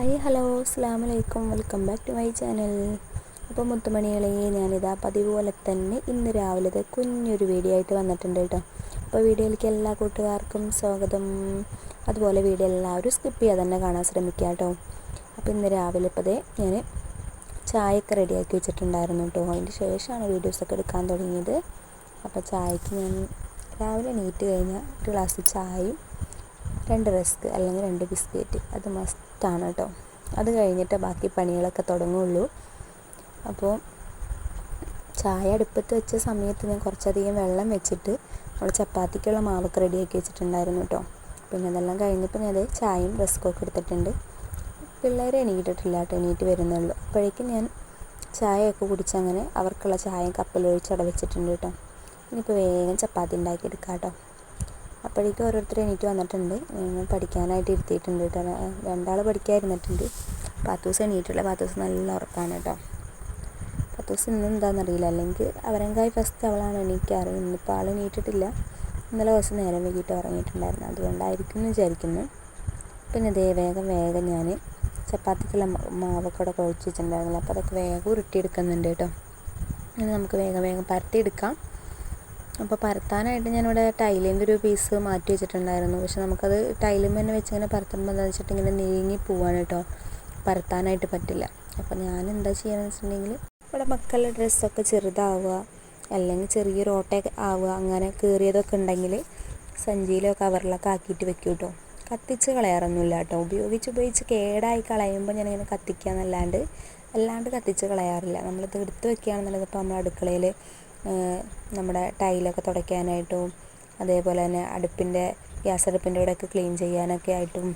Hi hello അസ്സലാമലൈക്കും, welcome back to my channel. അപ്പോൾ മുത്തുമണികളെ, ഞാനിതാ പതിവ് പോലെ തന്നെ ഇന്ന് രാവിലത്തെ കുഞ്ഞൊരു വീഡിയോ ആയിട്ട് വന്നിട്ടുണ്ട് കേട്ടോ. അപ്പോൾ വീഡിയോയിലേക്ക് എല്ലാ കൂട്ടുകാർക്കും സ്വാഗതം. അതുപോലെ വീഡിയോ എല്ലാവരും സ്കിപ്പ് ചെയ്യാതെ തന്നെ കാണാൻ ശ്രമിക്കുക കേട്ടോ. അപ്പോൾ ഇന്ന് രാവിലെ ഇപ്പോൾ ഞാൻ ചായയൊക്കെ റെഡിയാക്കി വെച്ചിട്ടുണ്ടായിരുന്നു കേട്ടോ. അതിന് ശേഷമാണ് വീഡിയോസൊക്കെ എടുക്കാൻ തുടങ്ങിയത്. അപ്പോൾ ചായക്ക് ഞാൻ രാവിലെ എണീറ്റ് കഴിഞ്ഞാൽ ഒരു ഗ്ലാസ് ചായയും 2 റസ്ക് അല്ലെങ്കിൽ 2 ബിസ്ക്കറ്റ് അത് മസ്റ്റാണ് കേട്ടോ. അത് കഴിഞ്ഞിട്ട് ബാക്കി പണികളൊക്കെ തുടങ്ങുള്ളൂ. അപ്പോൾ ചായ അടുപ്പത്ത് വെച്ച സമയത്ത് ഞാൻ കുറച്ചധികം വെള്ളം വെച്ചിട്ട് നമ്മൾ ചപ്പാത്തിക്കുള്ള മാവൊക്കെ റെഡിയാക്കി വെച്ചിട്ടുണ്ടായിരുന്നു കേട്ടോ. പിന്നെ അതെല്ലാം കഴിഞ്ഞപ്പോൾ ഞാൻ ചായയും റസ്കൊക്കെ എടുത്തിട്ടുണ്ട്. പിള്ളേരെ എണീറ്റിട്ടില്ല കേട്ടോ, എണീറ്റ് വരുന്നുള്ളൂ. അപ്പോഴേക്കും ഞാൻ ചായയൊക്കെ കുടിച്ചങ്ങനെ അവർക്കുള്ള ചായയും കപ്പിലൊഴിച്ച് വെച്ചിട്ടുണ്ട് കേട്ടോ. ഇനിയിപ്പോൾ വേഗം ചപ്പാത്തി ഉണ്ടാക്കിയെടുക്കാം കേട്ടോ. അപ്പോഴേക്കും ഓരോരുത്തർ എണീറ്റ് വന്നിട്ടുണ്ട്. പഠിക്കാനായിട്ട് ഇരുത്തിയിട്ടുണ്ട് കേട്ടോ. 2 പഠിക്കാതിരുന്നിട്ടുണ്ട്. പാത്തൂസ് എണീറ്റില്ല. പാത്തൂസ് നല്ല ഉറക്കമാണ് കേട്ടോ. പാത്തൂസ് ഇന്ന് എന്താണെന്നറിയില്ല, അല്ലെങ്കിൽ അവരെങ്കായി ഫസ്റ്റ് അവളാണ് എണീക്കാറ്. ഇന്നിപ്പോൾ ആൾ എണീറ്റിട്ടില്ല. ഇന്നലെ കുറച്ച് നേരം വൈകിട്ട് ഉറങ്ങിയിട്ടുണ്ടായിരുന്നു, അതുകൊണ്ടായിരിക്കും എന്ന് വിചാരിക്കുന്നു. പിന്നെ വേഗം ഞാൻ ചപ്പാത്തിക്കുള്ള മാവൊക്കെ ഇവിടെ കുഴച്ച് വെച്ചിട്ടുണ്ടായിരുന്നില്ല. അപ്പോൾ അതൊക്കെ വേഗം ഉരുട്ടിയെടുക്കുന്നുണ്ട് കേട്ടോ. ഇനി നമുക്ക് വേഗം പരത്തിയെടുക്കാം. അപ്പോൾ പരത്താനായിട്ട് ഞാനിവിടെ ടൈലിൻ്റെ ഒരു പീസ് മാറ്റി വെച്ചിട്ടുണ്ടായിരുന്നു. പക്ഷെ നമുക്കത് ടൈലിൽ തന്നെ വെച്ച് ഇങ്ങനെ പരത്തുമ്പോൾ എന്താണെന്ന് വെച്ചിട്ട് ഇങ്ങനെ നീങ്ങി പോവാണ് കേട്ടോ, പരത്താനായിട്ട് പറ്റില്ല. അപ്പോൾ ഞാൻ എന്താ ചെയ്യുകയെന്ന് വെച്ചിട്ടുണ്ടെങ്കിൽ ഇവിടെ മക്കളുടെ ഡ്രസ്സൊക്കെ ചെറുതാവുക അല്ലെങ്കിൽ ചെറിയൊരു ഓട്ടയൊക്കെ ആവുക, അങ്ങനെ കീറിയതൊക്കെ ഉണ്ടെങ്കിൽ സഞ്ചിയിലോ കവറിലൊക്കെ ആക്കിയിട്ട് വെക്കും കേട്ടോ. കത്തിച്ച് കളയാറൊന്നുമില്ല കേട്ടോ. ഉപയോഗിച്ച് കേടായി കളയുമ്പോൾ ഞാനിങ്ങനെ കത്തിക്കുക അല്ലാണ്ട് കത്തിച്ച് കളയാറില്ല. നമ്മളിത് എടുത്ത് വെക്കുകയാണെന്നുള്ളത് ഇപ്പോൾ നമ്മുടെ അടുക്കളയിൽ നമ്മുടെ ടൈലൊക്കെ തുടയ്ക്കാനായിട്ടും അതേപോലെ തന്നെ ഗ്യാസ് അടുപ്പിൻ്റെ ഇവിടെയൊക്കെ ക്ലീൻ ചെയ്യാനൊക്കെ ആയിട്ടും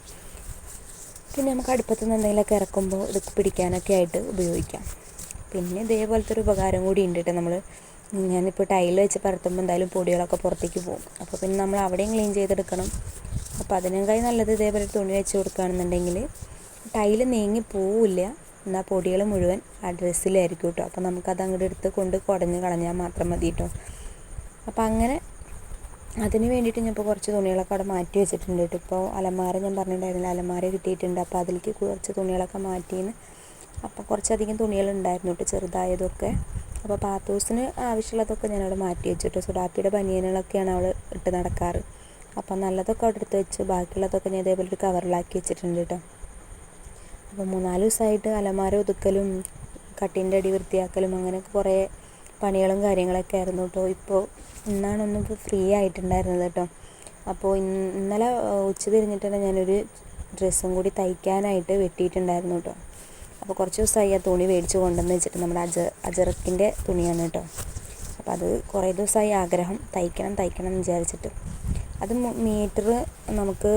പിന്നെ നമുക്ക് അടുപ്പത്തു നിന്ന് എന്തെങ്കിലുമൊക്കെ ഇറക്കുമ്പോൾ ഇതൊക്കെ പിടിക്കാനൊക്കെ ആയിട്ട് ഉപയോഗിക്കാം. പിന്നെ ഇതേപോലത്തെ ഒരു ഉപകാരം കൂടി ഉണ്ട് കേട്ടോ. ഞാനിപ്പോൾ ടൈൽ വെച്ച് പരത്തുമ്പോൾ എന്തായാലും പൊടികളൊക്കെ പുറത്തേക്ക് പോകും. അപ്പോൾ പിന്നെ നമ്മൾ അവിടെയും ക്ലീൻ ചെയ്തെടുക്കണം. അപ്പോൾ അതിനേക്കായി നല്ലത് ഇതേപോലെ തുണി വെച്ച് കൊടുക്കുകയാണെന്നുണ്ടെങ്കിൽ ടൈൽ നീങ്ങി പോവില്ല, എന്നാൽ പൊടികൾ മുഴുവൻ ആ ഡ്രസ്സിലായിരിക്കും കേട്ടോ. അപ്പോൾ നമുക്കത് അങ്ങോട്ട് എടുത്ത് കുടഞ്ഞ് കളഞ്ഞാൽ മാത്രം മതി കേട്ടോ. അപ്പോൾ അങ്ങനെ അതിന് വേണ്ടിയിട്ട് ഞാൻ ഇപ്പോൾ കുറച്ച് തുണികളൊക്കെ അവിടെ മാറ്റി വെച്ചിട്ടുണ്ട് കേട്ടോ. ഇപ്പോൾ അലമാര ഞാൻ പറഞ്ഞിട്ടുണ്ടായിരുന്നില്ല, അലമാര കിട്ടിയിട്ടുണ്ട്. അപ്പോൾ അതിലേക്ക് കുറച്ച് തുണികളൊക്കെ മാറ്റിയെന്ന്. അപ്പോൾ കുറച്ചധികം തുണികളുണ്ടായിരുന്നു കേട്ടോ, ചെറുതായതൊക്കെ. അപ്പോൾ പാത്തൂസിന് ആവശ്യമുള്ളതൊക്കെ ഞാനവിടെ മാറ്റി വെച്ചിട്ട്, സുഡാപ്പിയുടെ ബനിയനുകളൊക്കെയാണ് അവൾ ഇട്ട് നടക്കാറ്. അപ്പോൾ നല്ലതൊക്കെ അവിടെ എടുത്ത് വെച്ച് ബാക്കിയുള്ളതൊക്കെ ഞാൻ ഇതേപോലെ ഒരു കവറിലാക്കി വെച്ചിട്ടുണ്ട് കേട്ടോ. അപ്പോൾ 3-4 ദിവസമായിട്ട് അലമാര ഒതുക്കലും കട്ടിൻ്റെ അടി വൃത്തിയാക്കലും അങ്ങനെയൊക്കെ കുറേ പണികളും കാര്യങ്ങളൊക്കെ ആയിരുന്നു കേട്ടോ. ഇന്നാണ് ഫ്രീ ആയിട്ടുണ്ടായിരുന്നത് കേട്ടോ. അപ്പോൾ ഇന്നലെ ഉച്ച തിരിഞ്ഞിട്ട് തന്നെ ഞാനൊരു ഡ്രസ്സും കൂടി തയ്ക്കാനായിട്ട് വെട്ടിയിട്ടുണ്ടായിരുന്നു കേട്ടോ. അപ്പോൾ കുറച്ച് ദിവസമായി ആ തുണി മേടിച്ച് കൊണ്ടുവന്ന് വെച്ചിട്ട്, നമ്മുടെ അജറക്കിൻ്റെ തുണിയാണ് കേട്ടോ. അപ്പോൾ അത് കുറേ ദിവസമായി ആഗ്രഹം, തയ്ക്കണം എന്ന് വിചാരിച്ചിട്ട്. അത് മീറ്റർ നമുക്ക്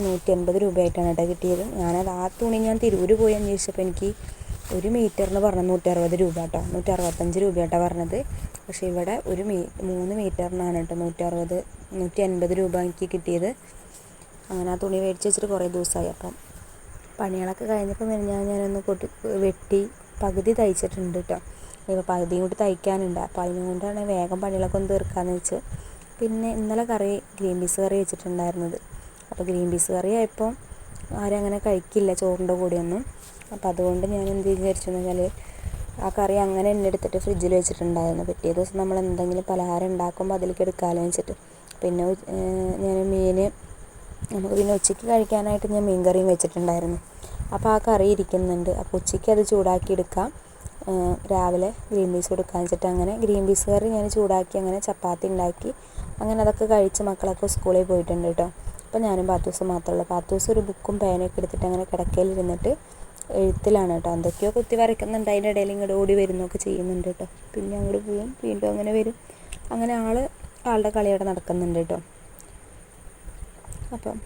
180 രൂപയായിട്ടാണ് കേട്ടോ കിട്ടിയത്. ആ തുണി ഞാൻ തിരൂര് പോയി അന്വേഷിച്ചപ്പോൾ എനിക്ക് 1 മീറ്ററിന് പറഞ്ഞത് 160 രൂപ കേട്ടോ, 165 രൂപ കേട്ടോ പറഞ്ഞത്. പക്ഷേ ഇവിടെ 3 മീറ്ററിനാണ് കേട്ടോ 180 രൂപ എനിക്ക് കിട്ടിയത്. അങ്ങനെ ആ തുണി മേടിച്ച് വെച്ചിട്ട് കുറേ ദിവസമായി. അപ്പം പണികളൊക്കെ കഴിഞ്ഞപ്പോൾ ഞാനൊന്ന് വെട്ടി പകുതി തയ്ച്ചിട്ടുണ്ട് കേട്ടോ. ഇപ്പോൾ പകുതിയും കൂടി തയ്ക്കാനുണ്ട്. അപ്പോൾ അതിനുകൊണ്ടാണ് വേഗം പണികളൊക്കെ ഒന്ന് തീർക്കാമെന്ന് വെച്ച്. പിന്നെ ഇന്നലെ ഗ്രീൻ പീസ് കറി വെച്ചിട്ടുണ്ടായിരുന്നത്. അപ്പോൾ ഗ്രീൻ പീസ് കറി ആയപ്പോൾ ആരും അങ്ങനെ കഴിക്കില്ല ചോറിൻ്റെ കൂടെയൊന്നും. അപ്പോൾ അതുകൊണ്ട് ഞാൻ എന്ത് വിചാരിച്ചെന്ന് വെച്ചാൽ ആ കറി അങ്ങനെ തന്നെ എടുത്തിട്ട് ഫ്രിഡ്ജിൽ വെച്ചിട്ടുണ്ടായിരുന്നു. പിറ്റേ ദിവസം നമ്മൾ എന്തെങ്കിലും പലഹാരം ഉണ്ടാക്കുമ്പോൾ അതിലേക്ക് എടുക്കാമെന്ന് വെച്ചിട്ട്. പിന്നെ നമുക്ക് പിന്നെ ഉച്ചയ്ക്ക് കഴിക്കാനായിട്ട് ഞാൻ മീൻ കറിയും വെച്ചിട്ടുണ്ടായിരുന്നു. അപ്പോൾ ആ കറി ഇരിക്കുന്നുണ്ട്. അപ്പോൾ ഉച്ചയ്ക്ക് അത് ചൂടാക്കി എടുക്കാം, രാവിലെ ഗ്രീൻ പീസ് കൊടുക്കാമെന്ന് വെച്ചിട്ട് അങ്ങനെ ഗ്രീൻ പീസ് കറി ഞാൻ ചൂടാക്കി അങ്ങനെ ചപ്പാത്തി ഉണ്ടാക്കി അങ്ങനെ അതൊക്കെ കഴിച്ച് മക്കളൊക്കെ സ്കൂളിൽ പോയിട്ടുണ്ട് കേട്ടോ. അപ്പോൾ ഞാനും പാത്തൂസും മാത്രമേ. പാത്തൂസ് ഒരു ബുക്കും പേനയൊക്കെ എടുത്തിട്ട് അങ്ങനെ കിടക്കയിലിരുന്നിട്ട് എഴുത്തിലാണ് കേട്ടോ. എന്തൊക്കെയോ കുത്തി വരയ്ക്കുന്നുണ്ട്, അതിൻ്റെ ഇടയിൽ ഇങ്ങോട്ട് ഓടി വരുന്നൊക്കെ ചെയ്യുന്നുണ്ട് കേട്ടോ. പിന്നെ അങ്ങോട്ട് പോവും, വീണ്ടും അങ്ങനെ വരും. അങ്ങനെ ആളുടെ കളി അവിടെ നടക്കുന്നുണ്ട് കേട്ടോ. അപ്പം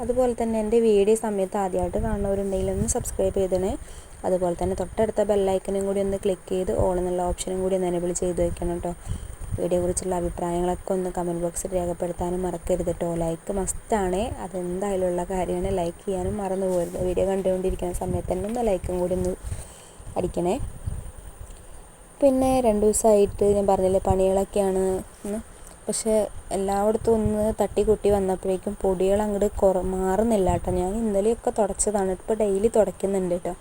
അതുപോലെ തന്നെ എൻ്റെ വീഡിയോ സമയത്ത് ആദ്യമായിട്ട് കാണുന്നവരുണ്ടെങ്കിൽ ഒന്ന് സബ്സ്ക്രൈബ് ചെയ്തണേ. അതുപോലെ തന്നെ തൊട്ടടുത്ത ബെല്ലൈക്കനും കൂടി ഒന്ന് ക്ലിക്ക് ചെയ്ത് ഓൾ എന്നുള്ള ഓപ്ഷനും കൂടി ഒന്ന് എനേബിൾ ചെയ്ത് വയ്ക്കണം കേട്ടോ. വീഡിയോയെക്കുറിച്ചുള്ള അഭിപ്രായങ്ങളൊക്കെ ഒന്ന് കമൻറ്റ് ബോക്സിൽ രേഖപ്പെടുത്താനും മറക്കരുത് കേട്ടോ. ലൈക്ക് മസ്റ്റാണേ, അതെന്തായാലും ഉള്ള കാര്യമാണ്. ലൈക്ക് ചെയ്യാനും മറന്നു പോകരുത്. വീഡിയോ കണ്ടുകൊണ്ടിരിക്കുന്ന സമയത്ത് തന്നെ ഒന്ന് ലൈക്കും കൂടി ഒന്ന് അടിക്കണേ. പിന്നെ 2 ദിവസമായിട്ട് ഞാൻ പറഞ്ഞില്ലേ പണികളൊക്കെയാണ്. പക്ഷേ എല്ലായിടത്തും ഒന്ന് തട്ടിക്കുട്ടി വന്നപ്പോഴേക്കും പൊടികൾ അങ്ങോട്ട് മാറുന്നില്ല കേട്ടോ. ഞാൻ ഇന്നലെയൊക്കെ തുടച്ചതാണ്, ഇപ്പോൾ ഡെയിലി തുടയ്ക്കുന്നുണ്ട് കേട്ടോ.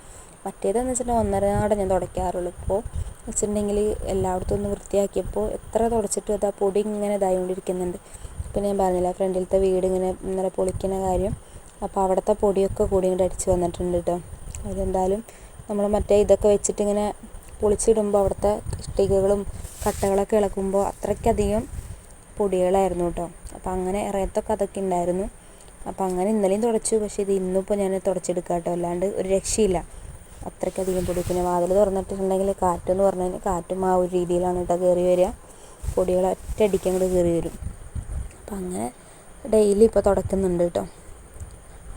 മറ്റേതെന്ന് വെച്ചിട്ടുണ്ടെങ്കിൽ ഒന്നരാടെ ഞാൻ തുടയ്ക്കാറുള്ളൂ. ഇപ്പോൾ വെച്ചിട്ടുണ്ടെങ്കിൽ എല്ലായിടത്തും ഒന്ന് വൃത്തിയാക്കിയപ്പോൾ എത്ര തുടച്ചിട്ടും അത് ആ പൊടി ഇങ്ങനെ ഇതായിക്കൊണ്ടിരിക്കുന്നുണ്ട്. പിന്നെ ഞാൻ പറഞ്ഞില്ല ഫ്രണ്ടിലത്തെ വീട് ഇങ്ങനെ ഇന്നലെ പൊളിക്കുന്ന കാര്യം, അപ്പോൾ അവിടുത്തെ പൊടിയൊക്കെ കൂടി ഇങ്ങോട്ട് അടിച്ച് വന്നിട്ടുണ്ട് കേട്ടോ. അതെന്തായാലും നമ്മൾ മറ്റേ ഇതൊക്കെ വെച്ചിട്ട് ഇങ്ങനെ പൊളിച്ചിടുമ്പോൾ അവിടുത്തെ ഇഷ്ടികകളും കട്ടകളൊക്കെ ഇളക്കുമ്പോൾ അത്രയ്ക്കധികം പൊടികളായിരുന്നു കേട്ടോ. അപ്പോൾ അങ്ങനെ ഇറയത്തൊക്കെ അതൊക്കെ ഉണ്ടായിരുന്നു. അപ്പോൾ അങ്ങനെ ഇന്നലെയും തുടച്ചു. പക്ഷേ ഇത് ഇന്നിപ്പോൾ ഞാൻ തുടച്ചെടുക്കാം കേട്ടോ, അല്ലാണ്ട് ഒരു രക്ഷയില്ല, അത്രയ്ക്കധികം പൊടി. പിന്നെ വാതിൽ തുറന്നിട്ടുണ്ടെങ്കിൽ കാറ്റെന്ന് പറഞ്ഞു കഴിഞ്ഞാൽ കാറ്റും ആ ഒരു രീതിയിലാണ് കേട്ടോ കയറി വരിക. പൊടികൾ ഒറ്റയടിക്ക് അങ്ങോട്ട് കയറി വരും. അപ്പം അങ്ങനെ ഡെയിലി ഇപ്പോൾ തുടക്കുന്നുണ്ട് കേട്ടോ.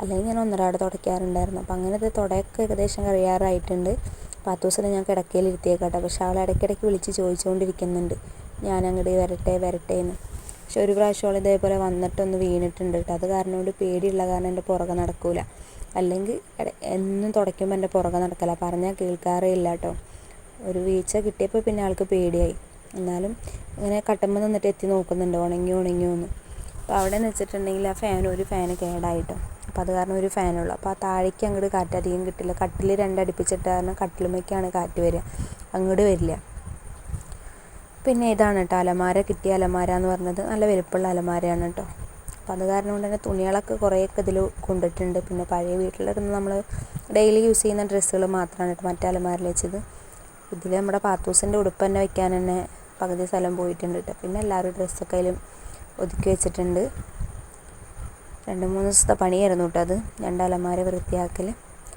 അല്ലെങ്കിൽ ഞാൻ ഒന്നരാടെ തുടയ്ക്കാറുണ്ടായിരുന്നു. അപ്പം അങ്ങനെ ഇത് തുടയൊക്കെ ഏകദേശം കഴിയാറായിട്ടുണ്ട്. പാത്തൂസിനെ ഞാൻ കിടക്കയിലിരുത്തിയേക്കാം കേട്ടോ. പക്ഷേ അവൾ ഇടയ്ക്കിടയ്ക്ക് വിളിച്ച് ചോദിച്ചുകൊണ്ടിരിക്കുന്നുണ്ട് ഞാൻ അങ്ങോട്ട് വരട്ടെ എന്ന്. പക്ഷെ ഒരു പ്രാവശ്യം ഇതേപോലെ വന്നിട്ടൊന്ന് വീണിട്ടുണ്ട് കേട്ടോ. അത് കാരണം കൊണ്ട് പേടിയുള്ള കാരണം എൻ്റെ പുറകെ നടക്കൂല. അല്ലെങ്കിൽ എന്നും തുടയ്ക്കുമ്പോൾ എൻ്റെ പുറകെ നടക്കില്ല, പറഞ്ഞാൽ കേൾക്കാറേ ഇല്ല കേട്ടോ. ഒരു വീഴ്ച കിട്ടിയപ്പോൾ പിന്നെ ആൾക്ക് പേടിയായി. എന്നാലും ഇങ്ങനെ കട്ടുമ്പോൾ നിന്നിട്ട് എത്തി നോക്കുന്നുണ്ട് ഉണങ്ങിയോ എന്ന്. അപ്പോൾ അവിടെ നിന്ന് വെച്ചിട്ടുണ്ടെങ്കിൽ ആ ഒരു ഫാന് കേടായിട്ടോ. അപ്പോൾ അത് കാരണം ഒരു ഫാനുള്ളൂ. അപ്പോൾ ആ താഴേക്ക് അങ്ങോട്ട് കാറ്റ് അധികം കിട്ടില്ല. കട്ടിൽ രണ്ടടുപ്പിച്ചിട്ട് കാരണം കട്ടിലുമേക്കാണ് കാറ്റ് വരിക, അങ്ങോട്ട് വരില്ല. പിന്നെ ഇതാണ് കേട്ടോ അലമാര. കിട്ടിയ അലമാര എന്ന് പറഞ്ഞത് നല്ല വലുപ്പമുള്ള അലമാരയാണ് കേട്ടോ. അപ്പോൾ അത് കാരണം കൊണ്ട് തന്നെ തുണികളൊക്കെ കുറേയൊക്കെ ഇതിൽ കൊണ്ടിട്ടുണ്ട്. പിന്നെ പഴയ വീട്ടിലിരുന്ന് നമ്മൾ ഡെയിലി യൂസ് ചെയ്യുന്ന ഡ്രസ്സുകൾ മാത്രമാണ് കേട്ടോ മറ്റേ അലമാരയിൽ വെച്ചത്. ഇതിൽ നമ്മുടെ പാത്തൂസിൻ്റെ ഉടുപ്പ് തന്നെ വെക്കാൻ തന്നെ പകുതി സ്ഥലം പോയിട്ടുണ്ട് കേട്ടോ. പിന്നെ എല്ലാവരും ഡ്രസ്സൊക്കെ അതിലും ഒതുക്കി വെച്ചിട്ടുണ്ട്. 2-3 ദിവസത്തെ പണിയായിരുന്നു കേട്ടോ അത്, 2 അലമാര വൃത്തിയാക്കൽ.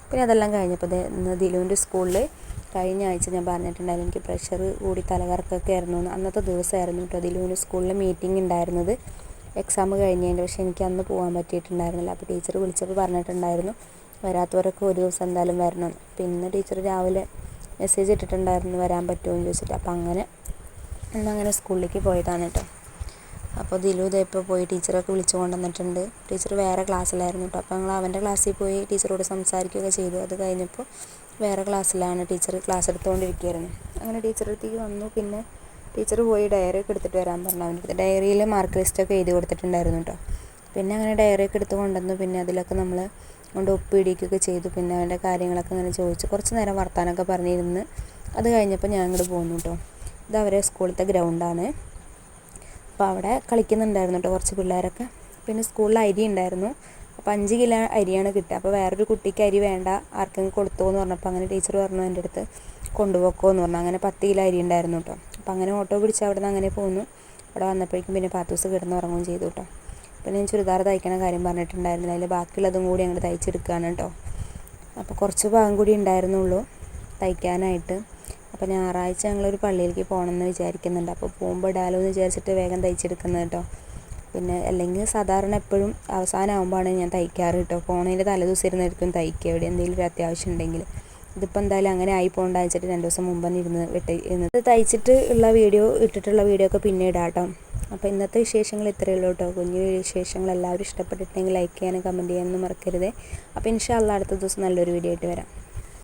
പിന്നെ അതെല്ലാം കഴിഞ്ഞപ്പോൾ ഇന്ന് ദിലുവിൻ്റെ സ്കൂളിൽ കഴിഞ്ഞ ആഴ്ച ഞാൻ പറഞ്ഞിട്ടുണ്ടായിരുന്നു എനിക്ക് പ്രഷർ കൂടി തലകറക്കൊക്കെ ആയിരുന്നു. അന്നത്തെ ദിവസമായിരുന്നു കേട്ടോ ദിലുവിൻ്റെ സ്കൂളിൽ മീറ്റിംഗ് ഉണ്ടായിരുന്നത്, എക്സാം കഴിഞ്ഞതിൻ്റെ. പക്ഷേ എനിക്ക് അന്ന് പോകാൻ പറ്റിയിട്ടുണ്ടായിരുന്നില്ല. അപ്പോൾ ടീച്ചർ വിളിച്ചപ്പോൾ പറഞ്ഞിട്ടുണ്ടായിരുന്നു വരാത്തവരൊക്കെ ഒരു ദിവസം എന്തായാലും വരണം. പിന്നെ ടീച്ചർ രാവിലെ മെസ്സേജ് ഇട്ടിട്ടുണ്ടായിരുന്നു വരാൻ പറ്റുമോ എന്ന് ചോദിച്ചിട്ട്. അപ്പോൾ അങ്ങനെ സ്കൂളിലേക്ക് പോയതാണ് കേട്ടോ. അപ്പോൾ ദിലു ഇപ്പോൾ പോയി ടീച്ചറൊക്കെ വിളിച്ചു കൊണ്ടുവന്നിട്ടുണ്ട്. ടീച്ചർ വേറെ ക്ലാസ്സിലായിരുന്നു കേട്ടോ. അപ്പോൾ ഞങ്ങൾ അവൻ്റെ ക്ലാസ്സിൽ പോയി ടീച്ചറോട് സംസാരിക്കുകയൊക്കെ ചെയ്തു. അത് കഴിഞ്ഞപ്പോൾ വേറെ ക്ലാസ്സിലാണ് ടീച്ചർ ക്ലാസ് എടുത്തുകൊണ്ടിരിക്കുകയായിരുന്നു. അങ്ങനെ ടീച്ചറുടെ അടുത്തേക്ക് വന്നു. പിന്നെ ടീച്ചർ പോയി ഡയറി ഒക്കെ എടുത്തിട്ട് വരാൻ പറഞ്ഞു. അവൻ്റെ അടുത്ത് ഡയറിയിൽ മാർക്ക് ലിസ്റ്റൊക്കെ എഴുതി കൊടുത്തിട്ടുണ്ടായിരുന്നു കേട്ടോ. പിന്നെ അങ്ങനെ ഡയറിയൊക്കെ എടുത്ത് കൊണ്ടുവന്നു. പിന്നെ അതിലൊക്കെ നമ്മൾ കൊണ്ട് ഒപ്പിടിക്കുകയൊക്കെ ചെയ്തു. പിന്നെ അവൻ്റെ കാര്യങ്ങളൊക്കെ അങ്ങനെ ചോദിച്ചു കുറച്ച് നേരം വർത്താനമൊക്കെ പറഞ്ഞിരുന്ന്. അത് കഴിഞ്ഞപ്പോൾ ഞാൻ അങ്ങോട്ട് പോന്നു കേട്ടോ. ഇത് അവരെ സ്കൂളിലത്തെ ഗ്രൗണ്ടാണ്. അപ്പോൾ അവിടെ കളിക്കുന്നുണ്ടായിരുന്നു കേട്ടോ കുറച്ച് പിള്ളേരൊക്കെ. പിന്നെ സ്കൂളിൽ അരി ഉണ്ടായിരുന്നു. അപ്പോൾ 5 കിലോ അരിയാണ് കിട്ടുക. അപ്പോൾ വേറൊരു കുട്ടിക്ക് അരി വേണ്ട, ആർക്കെങ്കിലും കൊടുത്തോ എന്ന് പറഞ്ഞപ്പോൾ അങ്ങനെ ടീച്ചർ പറഞ്ഞു എൻ്റെ അടുത്ത് കൊണ്ടുപോക്കോ എന്ന് പറഞ്ഞു. അങ്ങനെ 10 കിലോ അരി ഉണ്ടായിരുന്നു കേട്ടോ. അപ്പോൾ അങ്ങനെ ഓട്ടോ പിടിച്ച് അവിടെ നിന്ന് അങ്ങനെ പോന്നു. അവിടെ വന്നപ്പോഴേക്കും പിന്നെ പാത്തൂസ് കിടന്ന് ഉറങ്ങുകയും ചെയ്തു കേട്ടോ. പിന്നെ ഞാൻ ചുരിദാർ തയ്ക്കണ കാര്യം പറഞ്ഞിട്ടുണ്ടായിരുന്നില്ല, അതിൽ ബാക്കിയുള്ളതും കൂടി അങ്ങോട്ട് തയ്ച്ചെടുക്കുകയാണ് കേട്ടോ. അപ്പോൾ കുറച്ച് ഭാഗം കൂടി ഉണ്ടായിരുന്നുള്ളൂ തയ്ക്കാനായിട്ട്. അപ്പോൾ ഞായറാഴ്ച ഞങ്ങളൊരു പള്ളിയിലേക്ക് പോകണമെന്ന് വിചാരിക്കുന്നുണ്ട്. അപ്പോൾ പോകുമ്പോൾ ഇടാലോ എന്ന് വിചാരിച്ചിട്ട് വേഗം തയ്ച്ചെടുക്കുന്നത് കേട്ടോ. പിന്നെ അല്ലെങ്കിൽ സാധാരണ എപ്പോഴും അവസാനമാകുമ്പോഴാണ് ഞാൻ തയ്ക്കാറ് കേട്ടോ. പോണതിൻ്റെ തലേദിവസം ഇരുന്നായിരിക്കും തയ്ക്കുക എവിടെ എന്തെങ്കിലും ഒരു അത്യാവശ്യം ഉണ്ടെങ്കിൽ. ഇതിപ്പോൾ എന്തായാലും അങ്ങനെ ആയി പോകണ്ട വെച്ചിട്ട് 2 ദിവസം മുമ്പ് ഇരുന്ന് തയ്ച്ചിട്ട് ഉള്ള ഇട്ടിട്ടുള്ള വീഡിയോ ഒക്കെ പിന്നെ ഇടാം കേട്ടോ. അപ്പോൾ ഇന്നത്തെ വിശേഷങ്ങൾ ഇത്രയേ ഉള്ളൂ കേട്ടോ. കുഞ്ഞു വിശേഷങ്ങൾ എല്ലാവരും ഇഷ്ടപ്പെട്ടിട്ടുണ്ടെങ്കിൽ ലൈക്ക് ചെയ്യാനും കമൻറ്റ് ചെയ്യാനൊന്നും മറക്കരുതേ. അപ്പോൾ ഇൻഷാ അല്ലാഹ് അടുത്ത ദിവസം നല്ലൊരു വീഡിയോ ആയിട്ട് വരാം.